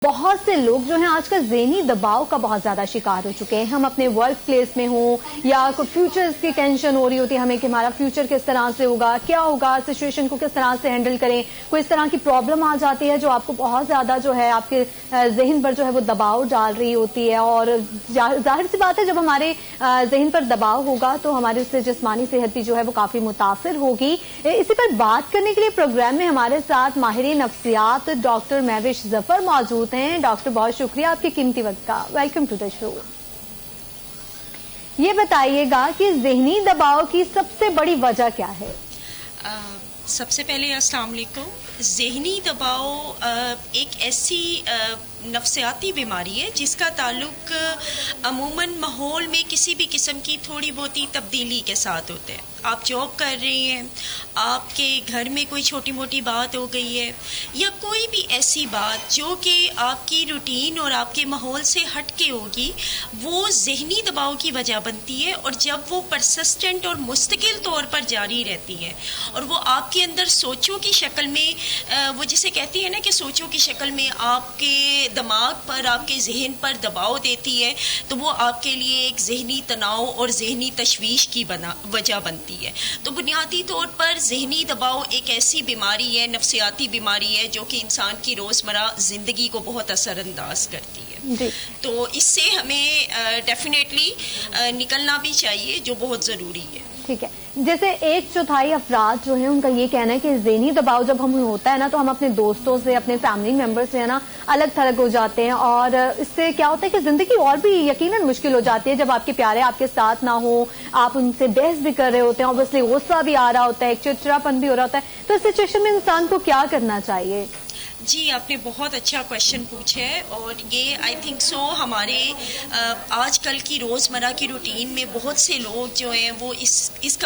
بہت سے لوگ جو ہیں آج کل ذہنی دباؤ کا بہت زیادہ شکار ہو چکے ہیں. ہم اپنے ورک پلیس میں ہوں یا کوئی فیوچر کی ٹینشن ہو رہی ہوتی ہے ہمیں کہ ہمارا فیوچر کس طرح سے ہوگا, کیا ہوگا, سچویشن کو کس طرح سے ہینڈل کریں. کوئی اس طرح کی پرابلم آ جاتی ہے جو آپ کو بہت زیادہ جو ہے آپ کے ذہن پر جو ہے وہ دباؤ ڈال رہی ہوتی ہے, اور ظاہر سی بات ہے جب ہمارے ذہن پر دباؤ ہوگا تو ہماری اس سے جسمانی صحت بھی جو ہے وہ کافی متاثر ہوگی. اسی پر بات کرنے کے لیے پروگرام میں ہمارے ساتھ ماہر نفسیات ڈاکٹر مہوش ظفر موجود ہیں. ڈاکٹر بہت شکریہ آپ کے قیمتی وقت کا. ویلکم ٹو دا شو. یہ بتائیے گا کہ ذہنی دباؤ کی سب سے بڑی وجہ کیا ہے؟ سب سے پہلے السلام علیکم. ذہنی دباؤ ایک ایسی نفسیاتی بیماری ہے جس کا تعلق عموماً ماحول میں کسی بھی قسم کی تھوڑی بہت تبدیلی کے ساتھ ہوتا ہے. آپ جاب کر رہی ہیں, آپ کے گھر میں کوئی چھوٹی موٹی بات ہو گئی ہے, یا کوئی بھی ایسی بات جو کہ آپ کی روٹین اور آپ کے ماحول سے ہٹ کے ہوگی, وہ ذہنی دباؤ کی وجہ بنتی ہے. اور جب وہ پرسسٹنٹ اور مستقل طور پر جاری رہتی ہے اور وہ آپ کے اندر سوچوں کی شکل میں, وہ جسے کہتی ہے نا کہ سوچوں کی شکل میں آپ کے دماغ پر, آپ کے ذہن پر دباؤ دیتی ہے, تو وہ آپ کے لیے ایک ذہنی تناؤ اور ذہنی تشویش کی وجہ بنتی ہے. تو بنیادی طور پر ذہنی دباؤ ایک ایسی بیماری ہے, نفسیاتی بیماری ہے, جو کہ انسان کی روزمرہ زندگی کو بہت اثر انداز کرتی ہے. تو اس سے ہمیں ڈیفینیٹلی نکلنا بھی چاہیے, جو بہت ضروری ہے. ٹھیک ہے. جیسے 1/4 افراد جو ہیں ان کا یہ کہنا ہے کہ ذہنی دباؤ جب ہمیں ہوتا ہے نا تو ہم اپنے دوستوں سے, اپنے فیملی ممبر سے ہے نا الگ تھلگ ہو جاتے ہیں, اور اس سے کیا ہوتا ہے کہ زندگی اور بھی یقیناً مشکل ہو جاتی ہے. جب آپ کے پیارے آپ کے ساتھ نہ ہو, آپ ان سے بحث بھی کر رہے ہوتے ہیں, اوبویسلی غصہ بھی آ رہا ہوتا ہے, ایک چڑچڑاپن بھی ہو رہا ہوتا ہے, تو اس سچویشن میں انسان کو کیا کرنا چاہیے؟ جی, آپ نے بہت اچھا کویشچن پوچھا ہے, اور یہ آئی تھنک سو ہمارے آج کل کی روزمرہ کی روٹین میں بہت سے لوگ جو ہیں وہ اس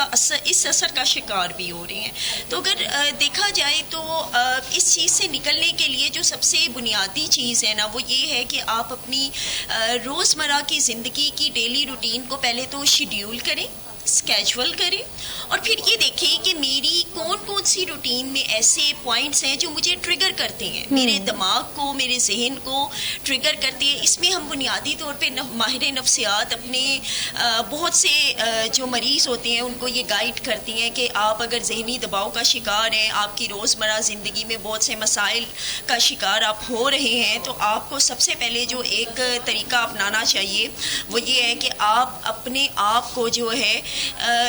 اثر کا شکار بھی ہو رہے ہیں. تو اگر دیکھا جائے تو اس چیز سے نکلنے کے لیے جو سب سے بنیادی چیز ہے نا, وہ یہ ہے کہ آپ اپنی روزمرہ کی زندگی کی ڈیلی روٹین کو پہلے تو شیڈیول کریں, اسکیجول کریں, اور پھر یہ دیکھیں کہ میری کون کون سی روٹین میں ایسے پوائنٹس ہیں جو مجھے ٹریگر کرتے ہیں, میرے دماغ کو, میرے ذہن کو ٹریگر کرتے ہیں. اس میں ہم بنیادی طور پہ ماہر نفسیات اپنے بہت سے جو مریض ہوتے ہیں ان کو یہ گائیڈ کرتی ہیں کہ آپ اگر ذہنی دباؤ کا شکار ہیں, آپ کی روزمرہ زندگی میں بہت سے مسائل کا شکار آپ ہو رہے ہیں, تو آپ کو سب سے پہلے جو ایک طریقہ اپنانا چاہیے وہ یہ ہے کہ آپ اپنے آپ کو جو ہے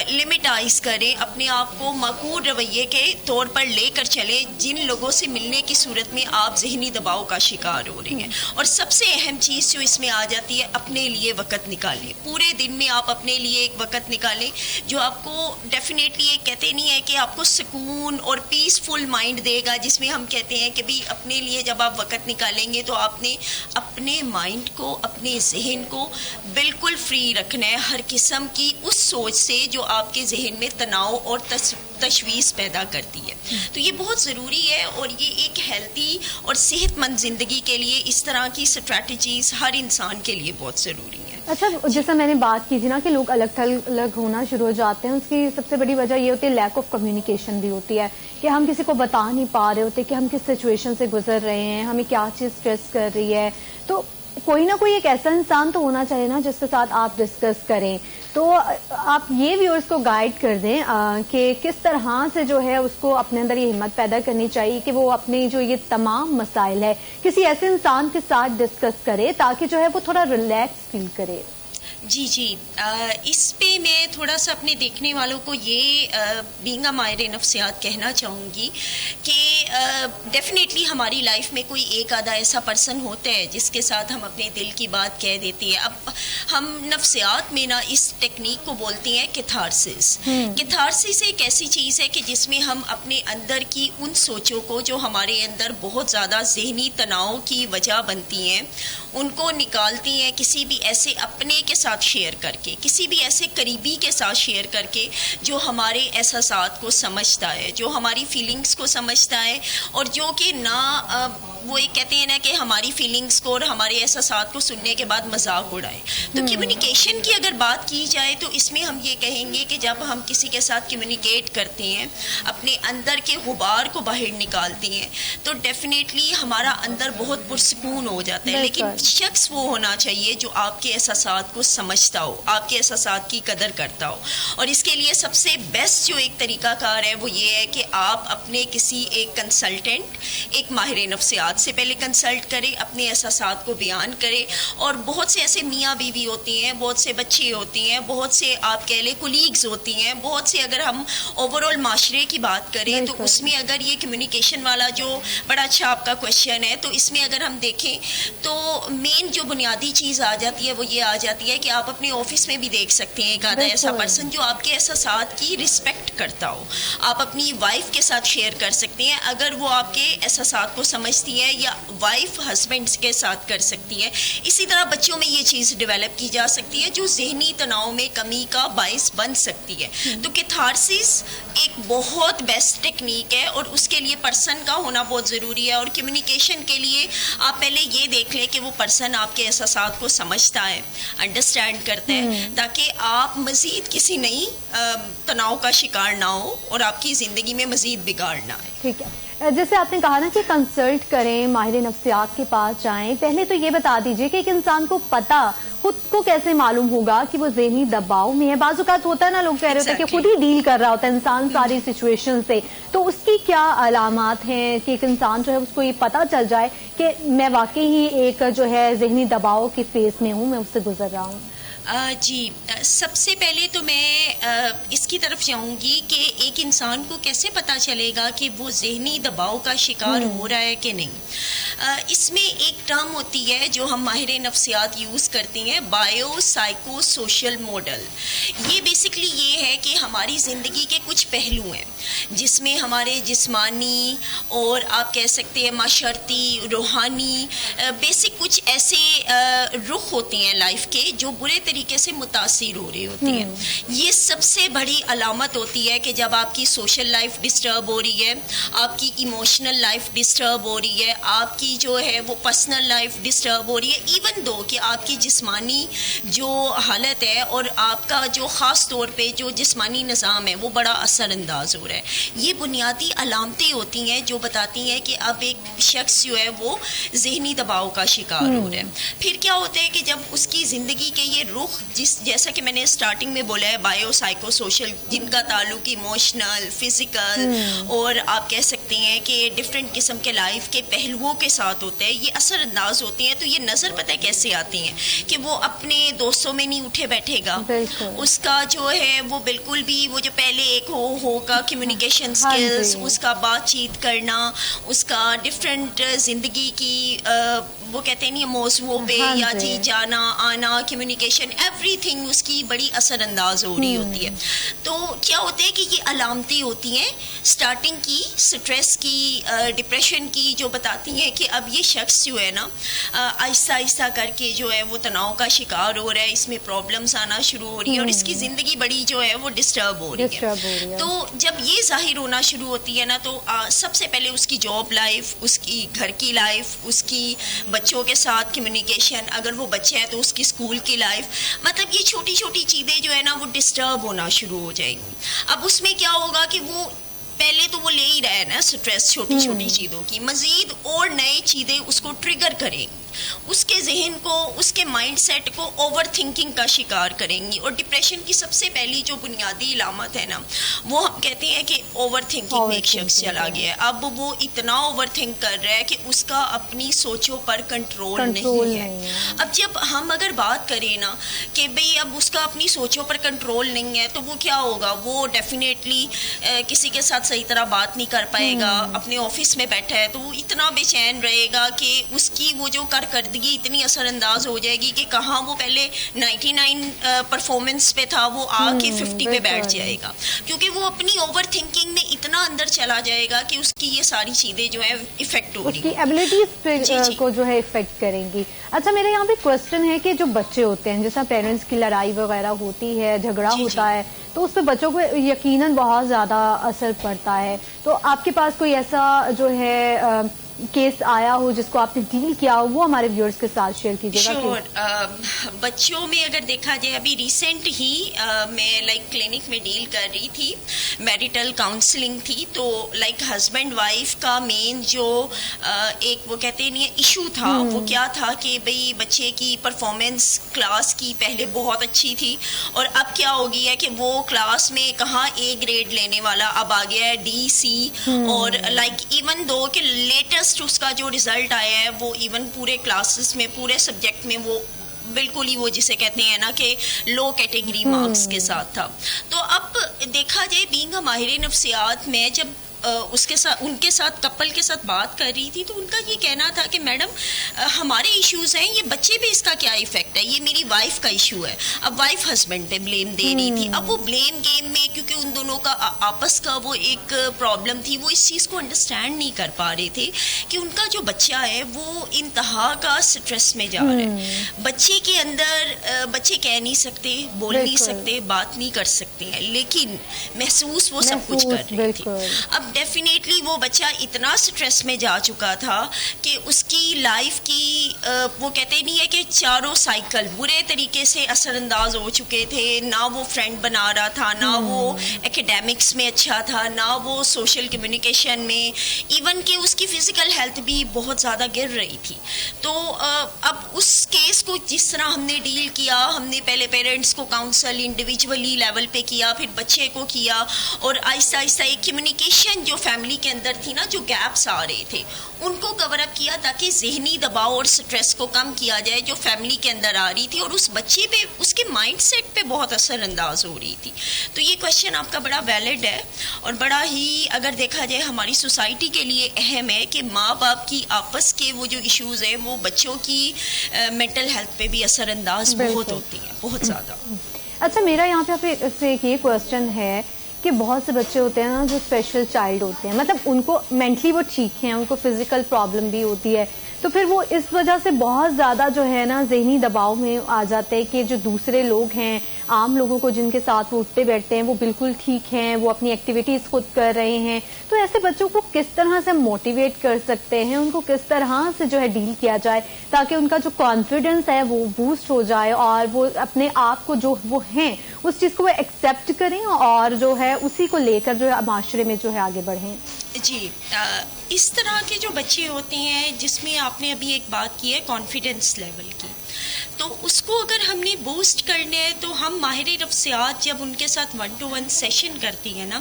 لمٹائز کریں, اپنے آپ کو معقول رویے کے طور پر لے کر چلیں جن لوگوں سے ملنے کی صورت میں آپ ذہنی دباؤ کا شکار ہو رہے ہیں. اور سب سے اہم چیز جو اس میں آ جاتی ہے, اپنے لیے وقت نکالیں. پورے دن میں آپ اپنے لیے ایک وقت نکالیں جو آپ کو ڈیفینیٹلی ایک کہتے نہیں ہے کہ آپ کو سکون اور پیسفل مائنڈ دے گا, جس میں ہم کہتے ہیں کہ بھی اپنے لیے جب آپ وقت نکالیں گے تو آپ نے اپنے مائنڈ کو, اپنے ذہن کو بالکل فری رکھنا ہے ہر قسم کی اس سوچ سے جو آپ کے ذہن میں تناؤ اور تشویش پیدا کرتی ہے. تو یہ بہت ضروری ہے, اور یہ ایک ہیلتھی اور صحت مند زندگی کے لیے اس طرح کی اسٹریٹجیز ہر انسان کے لیے بہت ضروری ہیں. اچھا, جیسا میں نے بات کی تھی نا کہ لوگ الگ تھلگ ہونا شروع ہو جاتے ہیں, اس کی سب سے بڑی وجہ یہ ہوتی ہے لیک آف کمیونیکیشن بھی ہوتی ہے, کہ ہم کسی کو بتا نہیں پا رہے ہوتے کہ ہم کس سچویشن سے گزر رہے ہیں, ہمیں کیا چیز اسٹریس کر رہی ہے. تو کوئی نہ کوئی ایک ایسا انسان تو ہونا چاہیے نا جس کے ساتھ آپ ڈسکس کریں. تو آپ یہ ویورز کو گائیڈ کر دیں کہ کس طرح سے جو ہے اس کو اپنے اندر یہ ہمت پیدا کرنی چاہیے کہ وہ اپنے جو یہ تمام مسائل ہے کسی ایسے انسان کے ساتھ ڈسکس کرے تاکہ جو ہے وہ تھوڑا ریلیکس فیل کرے. جی, اس پہ میں تھوڑا سا اپنے دیکھنے والوں کو یہ بینگ ماہر نفسیات کہنا چاہوں گی کہ ڈیفینیٹلی ہماری لائف میں کوئی ایک آدھا ایسا پرسن ہوتا ہے جس کے ساتھ ہم اپنے دل کی بات کہہ دیتی ہے. اب ہم نفسیات میں نا اس ٹیکنیک کو بولتے ہیں کیتھارسس. کیتھارسس ایک ایسی چیز ہے کہ جس میں ہم اپنے اندر کی ان سوچوں کو جو ہمارے اندر بہت زیادہ ذہنی تناؤ کی وجہ بنتی ہیں ان کو نکالتی ہیں کسی بھی ایسے اپنے کے ساتھ شیئر کر کے, کسی بھی ایسے قریبی کے ساتھ شیئر کر کے جو ہمارے احساسات کو سمجھتا ہے, جو ہماری فیلنگس کو سمجھتا ہے, اور جو کہ نہ وہ ایک کہتے ہیں نا کہ ہماری فیلنگس کو اور ہمارے احساسات کو سننے کے بعد مذاق اڑائے. تو کمیونیکیشن کی اگر بات کی جائے تو اس میں ہم یہ کہیں گے کہ جب ہم کسی کے ساتھ کمیونیکیٹ کرتے ہیں, اپنے اندر کے غبار کو باہر نکالتے ہیں, تو ڈیفینیٹلی ہمارا اندر بہت پرسکون ہو جاتا ہے. لیکن شخص وہ ہونا چاہیے جو آپ کے احساسات کو سمجھتا ہو, آپ کے احساسات کی قدر کرتا ہو. اور اس کے لیے سب سے بیسٹ جو ایک طریقہ کار ہے وہ یہ ہے کہ آپ اپنے کسی ایک کنسلٹنٹ, ایک ماہر نفسیات سے پہلے کنسلٹ کریں, اپنے احساسات کو بیان کریں. اور بہت سے ایسے میاں بیوی ہوتی ہیں, بہت سے بچے ہوتی ہیں, بہت سے آپ کہہ لیں کولیگز ہوتی ہیں, بہت سے اگر ہم اوور آل معاشرے کی بات کریں تو اس میں اگر یہ کمیونیکیشن والا جو بڑا اچھا آپ کا کویشچن ہے, تو اس میں اگر ہم دیکھیں تو مین جو بنیادی چیز آ جاتی ہے وہ یہ آ جاتی ہے کہ آپ اپنے آفس میں بھی دیکھ سکتے ہیں ایک آدھا ایسا پرسن جو آپ کے احساسات کی رسپیکٹ کرتا ہو. آپ اپنی وائف کے ساتھ شیئر کر سکتے ہیں اگر وہ آپ کے احساسات کو سمجھتی ہے, یا وائف ہسبینڈ کے ساتھ کر سکتی ہے. اسی طرح بچوں میں یہ چیز ڈیولپ کی جا سکتی ہے جو ذہنی تناؤ میں کمی کا باعث بن سکتی ہے. تو کیتھارسس ایک بہت بیسٹ ٹیکنیک ہے, اور اس کے لیے پرسن کا ہونا بہت ضروری ہے. اور کمیونیکیشن کے لیے آپ پہلے یہ دیکھ لیں کہ وہ پرسن آپ کے احساسات کو سمجھتا ہے, انڈرسٹینڈ کرتا ہے, تاکہ آپ مزید کسی نئی تناؤ کا شکار نہ ہو اور آپ کی زندگی میں مزید بگاڑ نہ آئے. ٹھیک ہے, جیسے آپ نے کہا نا کہ کنسلٹ کریں, ماہر نفسیات کے پاس جائیں, پہلے تو یہ بتا دیجئے کہ ایک انسان کو پتہ خود کو کیسے معلوم ہوگا کہ وہ ذہنی دباؤ میں ہے. بعض اوقات ہوتا ہے نا, لوگ کہہ رہے ہوتے ہیں کہ خود ہی ڈیل کر رہا ہوتا ہے انسان ساری سچویشن سے, تو اس کی کیا علامات ہیں کہ ایک انسان جو ہے اس کو یہ پتہ چل جائے کہ میں واقعی ہی ایک جو ہے ذہنی دباؤ کے فیز میں ہوں, میں اس سے گزر رہا ہوں؟ جی, سب سے پہلے تو میں اس کی طرف جاؤں گی کہ ایک انسان کو کیسے پتہ چلے گا کہ وہ ذہنی دباؤ کا شکار ہو رہا ہے کہ نہیں. اس میں ایک ٹرم ہوتی ہے جو ہم ماہر نفسیات یوز کرتے ہیں, بایو سائیکو سوشل ماڈل. یہ بیسکلی یہ ہے کہ ہماری زندگی کے کچھ پہلو ہیں جس میں ہمارے جسمانی اور آپ کہہ سکتے ہیں معاشرتی, روحانی, بیسک کچھ ایسے رخ ہوتے ہیں لائف کے جو برے طریقے سے متاثر ہو رہی ہوتی ہیں. یہ سب سے بڑی علامت ہوتی ہے کہ جب آپ کی سوشل لائف ڈسٹرب ہو رہی ہے, آپ کی ایموشنل لائف ڈسٹرب ہو رہی ہے, آپ کی جو ہے وہ پرسنل لائف ڈسٹرب ہو رہی ہے, ایون دو کہ آپ کی جسمانی جو حالت ہے اور آپ کا جو خاص طور پہ جو جسمانی نظام ہے وہ بڑا اثر انداز ہو رہا ہے. یہ بنیادی علامتیں ہوتی ہیں جو بتاتی ہیں کہ اب ایک شخص جو ہے وہ ذہنی دباؤ کا شکار ہو رہا ہے. پھر کیا ہوتا ہے کہ جب اس کی زندگی کے یہ رخ جیسا کہ میں نے اسٹارٹنگ میں بولا ہے, بایو سائیکو سوشل, جن کا تعلق ایموشنل, فزیکل اور آپ کہہ سکتے ہیں کہ ڈفرینٹ قسم کے لائف کے پہلوؤں کے ساتھ ہوتا ہے, یہ اثر انداز ہوتے ہیں. تو یہ نظر پتہ کیسے آتی ہیں کہ وہ اپنے دوستوں میں نہیں اٹھے بیٹھے گا, اس کا جو ہے وہ بالکل بھی وہ جو پہلے ایک ہوگا کمیونیکیشن سکلز, اس کا بات چیت کرنا, اس کا ڈفرینٹ زندگی کی وہ کہتے ہیں نہیں موضوعوں پہ یا جی جانا آنا, کمیونیکیشن, ایوری تھنگ اس کی بڑی اثر انداز ہو رہی ہوتی ہے. تو کیا ہوتا ہے کہ یہ علامتیں ہوتی ہیں سٹارٹنگ کی, سٹریس کی, ڈپریشن کی, جو بتاتی ہیں کہ اب یہ شخص جو ہے نا آہستہ آہستہ کر کے جو ہے وہ تناؤ کا شکار ہو رہا ہے, اس میں پرابلمس آنا شروع ہو رہی ہیں اور اس کی زندگی بڑی جو ہے وہ ڈسٹرب ہو رہی ہے. تو جب یہ ظاہر ہونا شروع ہوتی ہے نا تو سب سے پہلے اس کی جاب لائف, اس کی گھر کی لائف, اس کی بچوں کے ساتھ کمیونیکیشن, اگر وہ بچے ہیں تو اس کی اسکول کی لائف, مطلب یہ چھوٹی چھوٹی چیزیں جو ہے نا وہ ڈسٹرب ہونا شروع ہو جائیں گی. اب اس میں کیا ہوگا کہ وہ پہلے تو وہ لے ہی رہے نا سٹریس چھوٹی چھوٹی چیزوں کی, مزید اور نئے چیزیں اس کو ٹریگر کریں گی, اس کے ذہن کو, اس کے مائنڈ سیٹ کو اوور تھنکنگ کا شکار کریں گی. اور ڈپریشن کی سب سے پہلی جو بنیادی علامت ہے نا وہ ہم کہتے ہیں کہ اوور تھنکنگ میں ایک شخص چلا گیا ہے. اب وہ اتنا اوور تھنک کر رہا ہے کہ اس کا اپنی سوچوں پر کنٹرول نہیں ہے. اب جب ہم اگر بات کریں نا کہ بھئی اب اس کا اپنی سوچوں پر کنٹرول نہیں ہے تو وہ کیا ہوگا, وہ ڈیفینیٹلی کسی کے ساتھ صحیح طرح بات نہیں کر پائے گا, اپنے آفس میں بیٹھا ہے تو وہ اتنا بے چین رہے گا کہ اس کی وہ جو کارکردگی اتنی اثر انداز ہو جائے گی کہ کہاں وہ پہلے 99 پرفارمنس پہ تھا وہ آ کے 50 پہ بیٹھ جائے گا, کیونکہ وہ اپنی اوور تھنکنگ میں اتنا اتنا اندر چلا جائے گا کہ اس کی یہ ساری چیزیں جو ہے افیکٹ ہو رہی اس کی ایبلٹیز کو جو ہے افیکٹ کریں گی. اچھا میرے یہاں پہ کوشچن ہے کہ جو بچے ہوتے ہیں جیسا پیرنٹس کی لڑائی وغیرہ ہوتی ہے, جھگڑا ہوتا ہے, تو اس پہ بچوں کو یقیناً بہت زیادہ اثر پڑتا ہے. تو آپ کے پاس کوئی ایسا جو ہے کیس آیا ہو جس کو آپ نے ڈیل کیا ہو, وہ ہمارے ویورز کے ساتھ شیئر کیجیے گا. شیور. بچوں میں اگر دیکھا جائے, ابھی ریسنٹ ہی میں کلینک میں ڈیل کر رہی تھی, میریٹل کاؤنسلنگ تھی, تو ہسبینڈ وائف کا مین جو ایک وہ کہتے ہیں ایشو تھا, وہ کیا تھا کہ بھئی بچے کی پرفارمنس کلاس کی پہلے بہت اچھی تھی, اور اب کیا ہو گئی ہے کہ وہ کلاس میں کہاں اے گریڈ لینے والا اب آ گیا ہے ڈی سی, اور ایون دو کہ لیٹسٹ اس کا جو ریزلٹ آیا ہے وہ ایون پورے کلاسز میں پورے سبجیکٹ میں وہ بالکل ہی وہ جسے کہتے ہیں نا کہ لو کیٹیگری مارکس کے ساتھ تھا. تو اب دیکھا جائے بینگ ماہر نفسیات میں جب اس کے ساتھ ان کے ساتھ کپل کے ساتھ بات کر رہی تھی, تو ان کا یہ کہنا تھا کہ میڈم ہمارے ایشوز ہیں, یہ بچے پہ اس کا کیا ایفیکٹ ہے, یہ میری وائف کا ایشو ہے. اب وائف ہسبینڈ پہ بلیم دے رہی تھی. اب وہ بلیم گیم میں کیونکہ ان دونوں کا آپس کا وہ ایک پرابلم تھی, وہ اس چیز کو انڈرسٹینڈ نہیں کر پا رہے تھے کہ ان کا جو بچہ ہے وہ انتہا کا سٹریس میں جا رہا ہے. بچے کے اندر بچے کہہ نہیں سکتے, بول نہیں سکتے, بات نہیں کر سکتے ہیں, لیکن محسوس وہ سب کچھ کر رہے تھے. اب ڈیفینیٹلی وہ بچہ اتنا سٹریس میں جا چکا تھا کہ اس کی لائف کی وہ کہتے نہیں ہے کہ چاروں سائیکل برے طریقے سے اثر انداز ہو چکے تھے. نہ وہ فرینڈ بنا رہا تھا, نہ وہ ایکیڈیمکس میں اچھا تھا, نہ وہ سوشل کمیونیکیشن میں, ایون کہ اس کی فزیکل ہیلتھ بھی بہت زیادہ گر رہی تھی. تو اب اس کیس کو جس طرح ہم نے ڈیل کیا, ہم نے پہلے پیرنٹس کو کاؤنسل انڈیویجولی لیول پہ کیا, پھر بچے کو کیا, اور آہستہ آہستہ ایک کمیونیکیشن جو فیملی کے اندر تھی نا, جو گیپس آ رہے تھے ان کو کور اپ کیا تاکہ ذہنی دباؤ اور سٹریس کو کم کیا جائے جو فیملی کے اندر آ رہی تھی, اور اس بچے پہ اس کے مائنڈ سیٹ پہ بہت اثر انداز ہو رہی تھی. تو یہ کوشچن آپ کا بڑا ویلڈ ہے, اور بڑا ہی اگر دیکھا جائے ہماری سوسائٹی کے لیے اہم ہے کہ ماں باپ کی آپس کے وہ جو ایشوز ہیں وہ بچوں کی مینٹل ہیلتھ پہ بھی اثر انداز بہت ہوتی ہیں, بہت زیادہ. اچھا میرا یہاں پہ ایک یہ کوشچن ہے کہ بہت سے بچے ہوتے ہیں نا جو اسپیشل چائلڈ ہوتے ہیں, مطلب ان کو مینٹلی وہ ٹھیک ہیں, ان کو فزیکل پرابلم بھی ہوتی ہے, تو پھر وہ اس وجہ سے بہت زیادہ جو ہے نا ذہنی دباؤ میں آ جاتے ہیں کہ جو دوسرے لوگ ہیں, عام لوگوں کو جن کے ساتھ وہ اٹھتے بیٹھتے ہیں وہ بالکل ٹھیک ہیں, وہ اپنی ایکٹیویٹیز خود کر رہے ہیں. تو ایسے بچوں کو کس طرح سے موٹیویٹ کر سکتے ہیں, ان کو کس طرح سے جو ہے ڈیل کیا جائے تاکہ ان کا جو کانفیڈنس ہے وہ بوسٹ ہو جائے, اور وہ اپنے آپ کو جو وہ ہیں اس چیز کو وہ ایکسیپٹ کریں, اور جو ہے اسی کو لے کر جو ہے معاشرے میں جو ہے آگے بڑھیں. جی, اس طرح کے جو بچے ہوتے ہیں جس میں آپ نے ابھی ایک بات کی ہے کانفیڈنس لیول کی, تو اس کو اگر ہم نے بوسٹ کرنے ہے تو ہم ماہر نفسیات جب ان کے ساتھ 1-to-1 سیشن کرتی ہیں نا,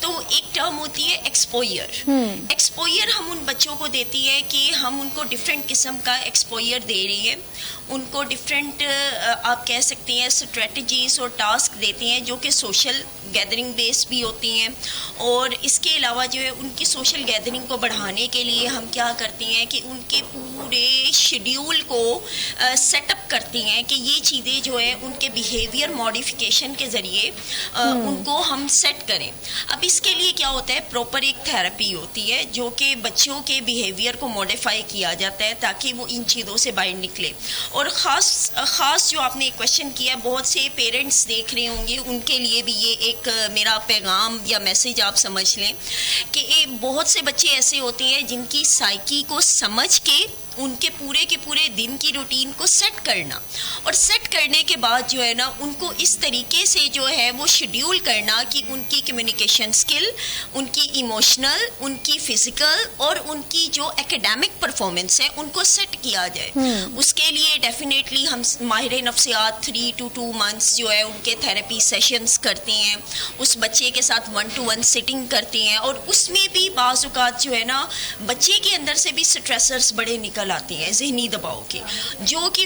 تو ایک ٹرم ہوتی ہے ایکسپوئر. ایکسپوئر ہم ان بچوں کو دیتی ہے کہ ہم ان کو ڈفرینٹ قسم کا ایکسپوئر دے رہی ہیں, ان کو ڈفرینٹ آپ کہہ سکتے ہیں اسٹریٹجیز اور ٹاسک دیتے ہیں جو کہ سوشل گیدرنگ بیس بھی ہوتی ہیں, اور اس کے علاوہ جو ہے ان کی سوشل گیدرنگ کو بڑھانے کے لیے ہم کیا کرتے ہیں کہ ان کے پورے شیڈیول کو سیٹ اپ کرتی ہیں کہ یہ چیزیں جو ہے ان کے بیہیویئر ماڈیفیکیشن کے ذریعے ان کو ہم سیٹ کریں. اب اس کے لیے کیا ہوتا ہے, پراپر ایک تھراپی ہوتی ہے جو کہ بچوں کے بیہیویئر کو ماڈیفائی کیا جاتا ہے تاکہ وہ ان چیزوں سے باہر نکلے. اور خاص جو آپ نے کویشچن کیا, بہت سے پیرنٹس دیکھ رہے ہوں گے, ان کے لیے بھی یہ ایک میرا پیغام یا میسج آپ سمجھ لیں کہ بہت سے بچے ایسے ہوتے ہیں جن کی سائیکی کو سمجھ کے ان کے پورے دن کی روٹین کو سیٹ کرنا, اور سیٹ کرنے کے بعد جو ہے نا ان کو اس طریقے سے جو ہے وہ شیڈیول کرنا کہ ان کی کمیونیکیشن سکل, ان کی ایموشنل, ان کی فزیکل اور ان کی جو ایکیڈیمک پرفارمنس ہے ان کو سیٹ کیا جائے. اس کے لیے ڈیفینیٹلی ہم ماہر نفسیات 3 to 2 months جو ہے ان کے تھراپی سیشنز کرتے ہیں, اس بچے کے ساتھ 1-to-1 سیٹنگ کرتے ہیں, اور اس میں بھی بعض اوقات جو ہے نا بچے کے اندر سے بھی سٹریسرز بڑے نکل آتے ہیں ذہنی دباؤ کے, جو کہ